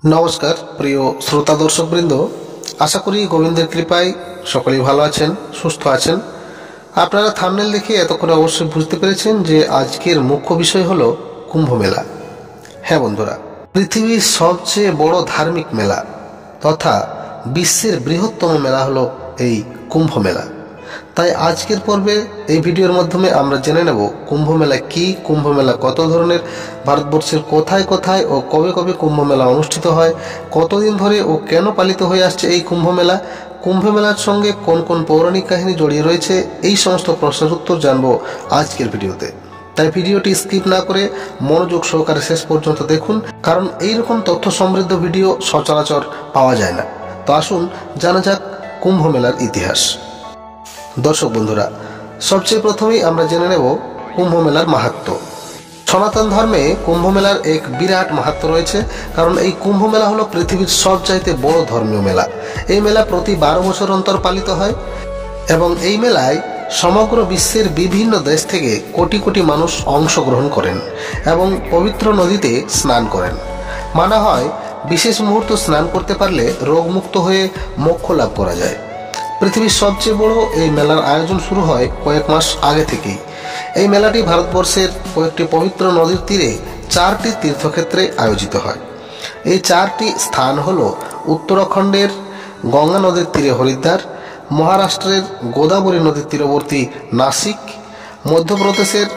নমস্কার প্রিয় শ্রোতা দর্শকবৃন্দ, আশা করি গোবিন্দের কৃপায় সকলেই ভালো আছেন, সুস্থ আছেন। আপনারা থাম্বনেল দেখে এতক্ষণে অবশ্যই বুঝতে পেরেছেন যে আজকের মুখ্য বিষয় হলো কুম্ভ মেলা। হ্যাঁ বন্ধুরা, পৃথিবীর সবচেয়ে বড় ধার্মিক মেলা তথা বিশ্বের বৃহত্তম মেলা হলো এই কুম্ভ মেলা। তাই আজকের পর্বে এই ভিডিওর মাধ্যমে আমরা জেনে নেব কুম্ভ মেলা কি, কুম্ভ মেলা কত ধরনের, ভারতবর্ষের কোথায় কোথায় ও কবে কবে কুম্ভ মেলা অনুষ্ঠিত হয়, কতদিন ধরে ও কেন পালিত হয়ে আসছে এই কুম্ভ মেলা, কুম্ভ মেলার সঙ্গে কোন কোন পৌরাণিক কাহিনী জড়িয়ে রয়েছে, এই সমস্ত প্রশ্নের উত্তর জানবো আজকের ভিডিওতে। তাই ভিডিওটি স্কিপ না করে মনোযোগ সহকারে শেষ পর্যন্ত দেখুন, কারণ এইরকম তথ্য সমৃদ্ধ ভিডিও সচরাচর পাওয়া যায় না। তো আসুন জানা যাক কুম্ভ মেলার ইতিহাস। দর্শক বন্ধুরা, সবচেয়ে প্রথমেই আমরা জেনে নেব কুম্ভ মেলার মাহাত্ম্য। সনাতন ধর্মে কুম্ভ মেলার এক বিরাট মাহাত্ম্য রয়েছে, কারণ এই কুম্ভ মেলা হলো পৃথিবীর সবচাইতে বড় ধর্মীয় মেলা। এই মেলা প্রতি 12 বছর অন্তর পালিত হয় এবং এই মেলায় সমগ্র বিশ্বের বিভিন্ন দেশ থেকে কোটি কোটি মানুষ অংশগ্রহণ করেন এবং পবিত্র নদীতে স্নান করেন। মানা হয় বিশেষ মুহূর্ত স্নান করতে পারলে রোগমুক্ত হয়ে মোক্ষ লাভ করা যায়। পৃথিবীর সবচেয়ে বড় এই মেলার আয়োজন শুরু হয় কয়েক মাস আগে থেকেই। এই মেলাটি ভারতবর্ষের কয়েকটি পবিত্র নদীর তীরে 4টি তীর্থক্ষেত্রে আয়োজিত হয়। এই 4টি স্থান হল উত্তরাখণ্ডের গঙ্গা নদীর তীরে হরিদ্বার, মহারাষ্ট্রের গোদাবরী নদীর তীরবর্তী নাসিক, মধ্যপ্রদেশের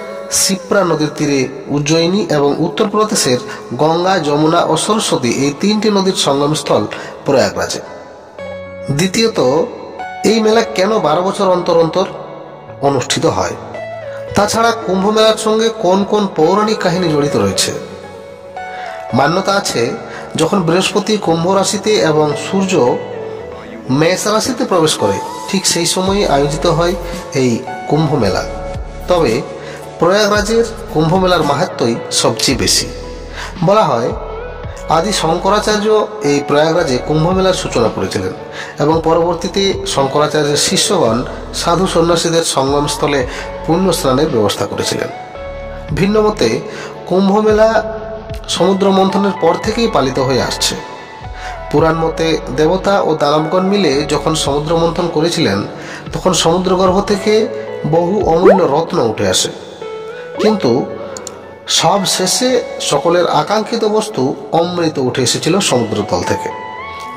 শিপ্রা নদীর তীরে উজ্জয়িনী এবং উত্তরপ্রদেশের গঙ্গা, যমুনা ও সরস্বতী এই 3টি নদীর সঙ্গমস্থল প্রয়াগরাজে। দ্বিতীয়ত, এই মেলা কেন 12 বছর অন্তর অন্তর অনুষ্ঠিত হয়? তাছাড়া কুম্ভ মেলার সঙ্গে কোন কোন পৌরাণিক কাহিনী জড়িত রয়েছে? মান্যতা আছে, যখন বৃহস্পতি কুম্ভ রাশিতে এবং সূর্য মেষ রাশিতে প্রবেশ করে ঠিক সেই সময়ে আয়োজিত হয় এই কুম্ভ মেলা। তবে প্রয়াগরাজের কুম্ভ মেলার মাহাত্ম্যই সবচেয়ে বেশি। বলা হয় আদি শঙ্করাচার্য এই প্রয়াগরাজে কুম্ভ মেলার সূচনা করেছিলেন এবং পরবর্তীতে শঙ্করাচার্যের শিষ্যগণ সাধু সন্ন্যাসীদের সঙ্গমস্থলে পুণ্য স্নানের ব্যবস্থা করেছিলেন। ভিন্ন মতে কুম্ভ মেলা সমুদ্র মন্থনের পর থেকেই পালিত হয়ে আসছে। পুরাণ মতে দেবতা ও দানবগণ মিলে যখন সমুদ্র মন্থন করেছিলেন তখন সমুদ্রগর্ভ থেকে বহু অমূল্য রত্ন উঠে আসে, কিন্তু সব শেষে সকলের আকাঙ্ক্ষিত বস্তু অমৃত উঠে এসেছিল সমুদ্রতল থেকে,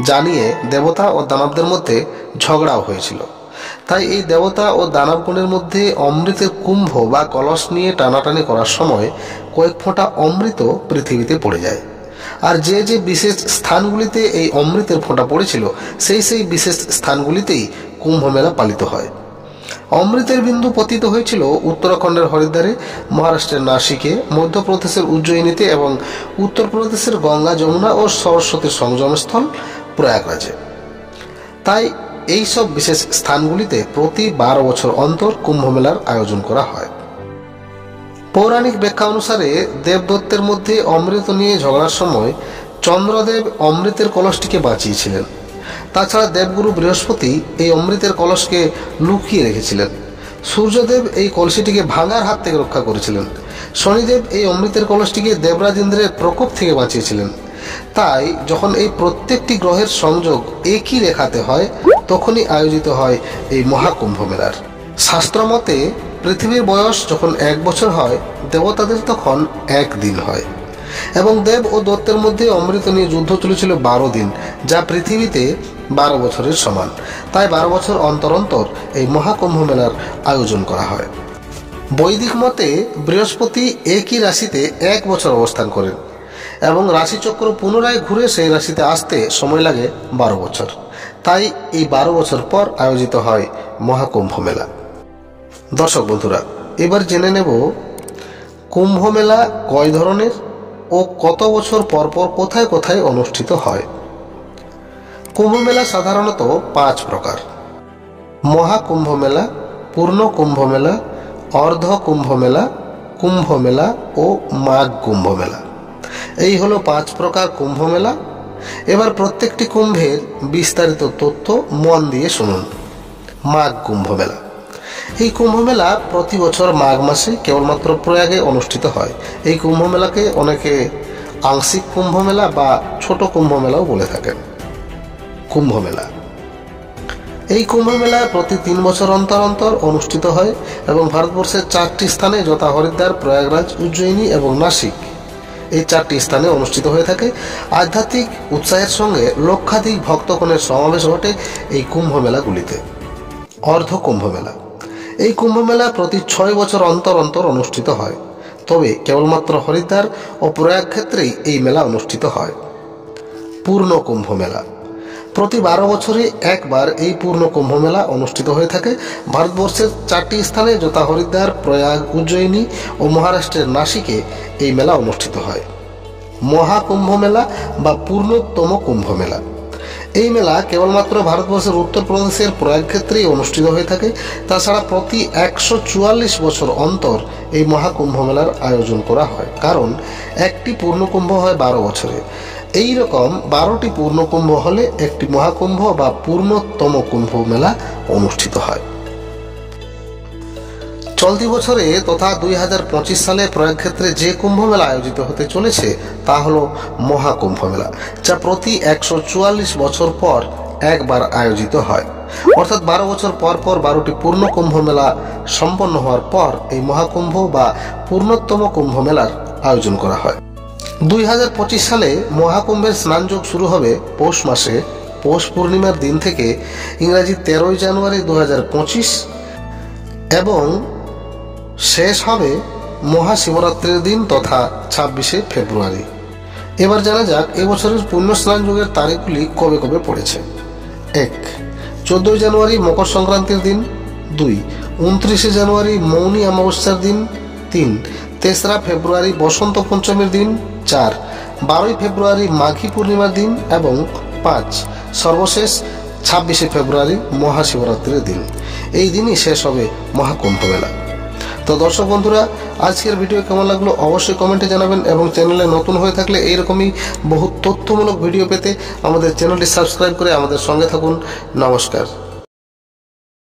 যা নিয়ে দেবতা ও দানবদের মধ্যে ঝগড়াও হয়েছিল। তাই এই দেবতা ও দানবগণের মধ্যে অমৃতের কুম্ভ বা কলস নিয়ে টানাটানি করার সময় কয়েক ফোঁটা অমৃত পৃথিবীতে পড়ে যায়। আর যে যে বিশেষ স্থানগুলিতে এই অমৃতের ফোঁটা পড়েছিল সেই বিশেষ স্থানগুলিতেই কুম্ভ মেলা পালিত হয়। অমৃতের বিন্দু পতিত হয়েছিল উত্তরাখণ্ডের হরিদ্বারে, মহারাষ্ট্রের নাসিকে, মধ্যপ্রদেশের উজ্জয়িনীতে এবং উত্তরপ্রদেশের গঙ্গা, যমুনা ও সরস্বতীর সংযমস্থল প্রয়াগরাজে। তাই এই সব বিশেষ স্থানগুলিতে প্রতি 12 বছর অন্তর কুম্ভ মেলার আয়োজন করা হয়। পৌরাণিক ব্যাখ্যা অনুসারে দেবদত্তের মধ্যে অমৃত নিয়ে ঝগড়ার সময় চন্দ্রদেব অমৃতের কলসটিকে বাঁচিয়েছিলেন। তাছাড়া দেবগুরু বৃহস্পতি এই অমৃতের কলসকে লুকিয়ে রেখেছিলেন। সূর্যদেব এই কলসিটিকে ভাঙার হাত থেকে রক্ষা করেছিলেন। শনিদেব এই অমৃতের কলসটিকে দেবরাজ ইন্দ্রের প্রকোপ থেকে বাঁচিয়েছিলেন। তাই যখন এই প্রত্যেকটি গ্রহের সংযোগ একই রেখাতে হয় তখনই আয়োজিত হয় এই মহাকুম্ভ মেলার। শাস্ত্রমতে পৃথিবীর বয়স যখন 1 বছর হয়, দেবতাদের তখন 1 দিন হয় এবং দেব ও দত্তের মধ্যে অমৃত নিয়ে যুদ্ধ চলেছিল 12 দিন, যা পৃথিবীতে 12 বছরের সমান। তাই 12 বছর অন্তর অন্তর এই মহাকুম্ভ মেলার আয়োজন করা হয়। বৈদিক মতে বৃহস্পতি একই রাশিতে 1 বছর অবস্থান করেন এবং রাশিচক্র পুনরায় ঘুরে সেই রাশিতে আসতে সময় লাগে 12 বছর। তাই এই 12 বছর পর আয়োজিত হয় মহাকুম্ভ মেলা। দর্শক বন্ধুরা, এবার জেনে নেব কুম্ভ মেলা কয় ধরনের ও কত বছর পর পর কোথায় কোথায় অনুষ্ঠিত হয়। কুম্ভ মেলা সাধারণত 5 প্রকার: মহাকুম্ভ মেলা, পূর্ণ কুম্ভ মেলা, অর্ধ কুম্ভ মেলা, কুম্ভ মেলা ও মাঘ কুম্ভ মেলা। এই হলো 5 প্রকার কুম্ভ মেলা। এবার প্রত্যেকটি কুম্ভের বিস্তারিত তথ্য মন দিয়ে শুনুন। মাঘ কুম্ভ মেলা। এই কুম্ভ মেলা প্রতি বছর মাঘ মাসে কেবলমাত্র প্রয়াগে অনুষ্ঠিত হয়। এই কুম্ভ মেলাকে অনেকে আংশিক কুম্ভ মেলা বা ছোট কুম্ভ মেলাও বলে থাকেন। কুম্ভ মেলা, এই কুম্ভ মেলা প্রতি 3 বছর অন্তর অন্তর অনুষ্ঠিত হয় এবং ভারতবর্ষের 4টি স্থানে যথা হরিদ্বার, প্রয়াগরাজ, উজ্জয়িনী এবং নাসিক, এই 4টি স্থানে অনুষ্ঠিত হয়ে থাকে। আধ্যাত্মিক উৎসাহের সঙ্গে লক্ষাধিক ভক্তগণের সমাবেশ ঘটে এই কুম্ভ মেলাগুলিতে। অর্ধ কুম্ভ মেলা, এই কুম্ভ মেলা প্রতি 6 বছর অন্তর অন্তর অনুষ্ঠিত হয়, তবে কেবলমাত্র হরিদ্বার ও প্রয়াগ ক্ষেত্রেই এই মেলা অনুষ্ঠিত হয়। পূর্ণ কুম্ভ মেলা, প্রতি 12 বছরে একবার এই পূর্ণ কুম্ভ মেলা অনুষ্ঠিত হয়ে থাকে। ভারতবর্ষের 4টি স্থানে যথা হরিদ্বার, প্রয়াগ, উজ্জয়িনী ও মহারাষ্ট্রের নাসিকে এই মেলা অনুষ্ঠিত হয়। মহাকুম্ভ মেলা বা পূর্ণতম কুম্ভ মেলা, এই মেলা কেবলমাত্র ভারতবর্ষের উত্তরপ্রদেশের প্রয়াগ ক্ষেত্রেই অনুষ্ঠিত হয়ে থাকে। তাছাড়া প্রতি 144 বছর অন্তর এই মহাকুম্ভ মেলার আয়োজন করা হয়, কারণ একটি পূর্ণকুম্ভ হয় 12 বছরে। এই রকম 12টি পূর্ণকুম্ভ হলে একটি মহাকুম্ভ বা পূর্ণতম কুম্ভ মেলা অনুষ্ঠিত হয়। চলতি বছরে তথা 2025 সালে প্রয়াগ ক্ষেত্রে যে কুম্ভ মেলা আয়োজিত হতে চলেছে তা হল মহাকুম্ভ মেলা, যা প্রতি 144 বছর পর একবার আয়োজিত হয়। অর্থাৎ 12 বছর পর পর 12টি পূর্ণ কুম্ভ মেলা সম্পন্ন হওয়ার পর এই মহাকুম্ভ বা পূর্ণতম কুম্ভ মেলার আয়োজন করা হয়। 2025 সালে মহাকুম্ভের স্নানযোগ শুরু হবে পৌষ মাসে, পৌষ পূর্ণিমার দিন থেকে ইংরাজি 13 জানুয়ারি 2025 এবং শেষ হবে মহাশিবরাত্রির দিন তথা 26শে ফেব্রুয়ারি। এবার জানা যাক এবছরের পুণ্য স্নান যোগের তারিখগুলি কবে কবে পড়েছে। 1. 14 জানুয়ারি মকর সংক্রান্তির দিন। 2. 29শে জানুয়ারি মৌনী অমাবস্যার দিন। 3. 3রা ফেব্রুয়ারি বসন্ত পঞ্চমীর দিন। 4. 12ই ফেব্রুয়ারি মাঘী পূর্ণিমার দিন এবং 5. সর্বশেষ 26শে ফেব্রুয়ারি মহাশিবরাত্রির দিন। এই দিনই শেষ হবে মহাকুম্ভ মেলা। তো দর্শক বন্ধুরা, আজকের ভিডিও কেমন লাগলো অবশ্যই কমেন্টে জানাবেন এবং চ্যানেলে নতুন হয়ে থাকলে এইরকমই বহু তথ্যমূলক ভিডিও পেতে আমাদের চ্যানেলটি সাবস্ক্রাইব করে আমাদের সঙ্গে থাকুন। নমস্কার।